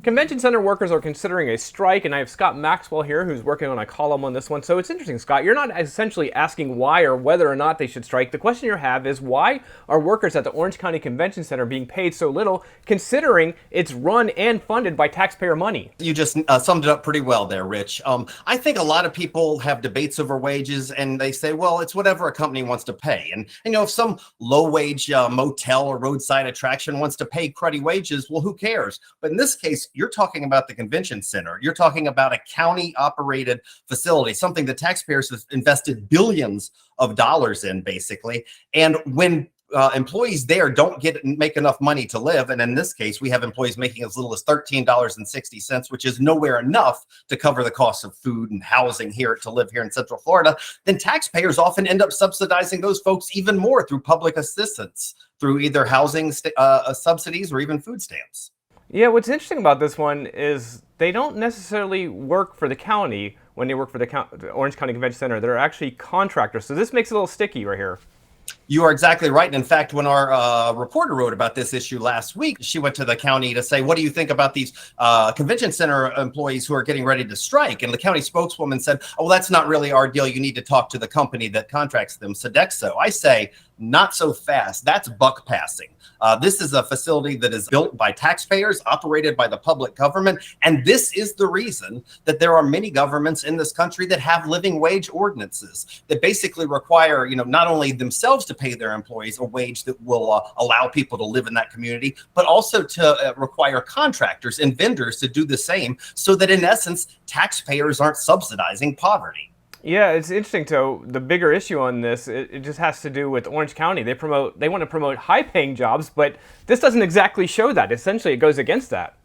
Convention center workers are considering a strike, and I have Scott Maxwell here who's working on a column on this one. So it's interesting, Scott. You're not essentially asking why or whether or not they should strike. The question you have is why are workers at the Orange County Convention Center being paid so little, considering it's run and funded by taxpayer money? You just summed it up pretty well there, Rich. I think a lot of people have debates over wages, and they say, well, it's whatever a company wants to pay. And if some low-wage motel or roadside attraction wants to pay cruddy wages, well, who cares? But in this case, you're talking about the convention center. You're talking about a county-operated facility, something the taxpayers have invested billions of dollars in, basically. And when employees there don't make enough money to live, and in this case, we have employees making as little as $13.60, which is nowhere enough to cover the cost of food and housing to live here in Central Florida, then taxpayers often end up subsidizing those folks even more through public assistance, through either housing subsidies or even food stamps. Yeah, what's interesting about this one is they don't necessarily work for the county when they work for the Orange County Convention Center. They're actually contractors. So this makes it a little sticky right here. You are exactly right. And in fact, when our reporter wrote about this issue last week, she went to the county to say, what do you think about these convention center employees who are getting ready to strike? And the county spokeswoman said, oh, well, that's not really our deal. You need to talk to the company that contracts them, Sodexo. I say, not so fast. That's buck passing. This is a facility that is built by taxpayers, operated by the public government. And this is the reason that there are many governments in this country that have living wage ordinances that basically require, not only themselves to pay their employees a wage that will allow people to live in that community, but also to require contractors and vendors to do the same so that in essence, taxpayers aren't subsidizing poverty. Yeah, it's interesting. So the bigger issue on this, it just has to do with Orange County. They want to promote high-paying jobs, but this doesn't exactly show that. Essentially, it goes against that.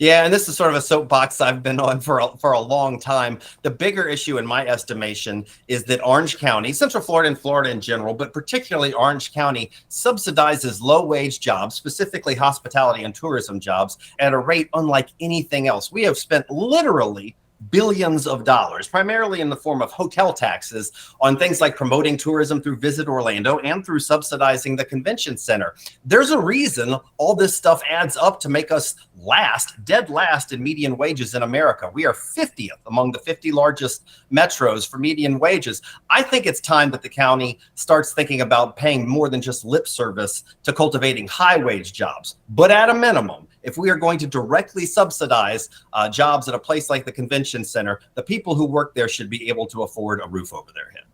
Yeah, and this is sort of a soapbox I've been on for a long time. The bigger issue, in my estimation, is that Orange County, Central Florida and Florida in general, but particularly Orange County, subsidizes low-wage jobs, specifically hospitality and tourism jobs, at a rate unlike anything else. We have spent literally billions of dollars, primarily in the form of hotel taxes, on things like promoting tourism through Visit Orlando and through subsidizing the convention center. There's a reason all this stuff adds up to make us dead last in median wages in America. We are 50th among the 50 largest metros for median wages. I think it's time that the county starts thinking about paying more than just lip service to cultivating high wage jobs. But at a minimum, if we are going to directly subsidize jobs at a place like the convention center, the people who work there should be able to afford a roof over their head.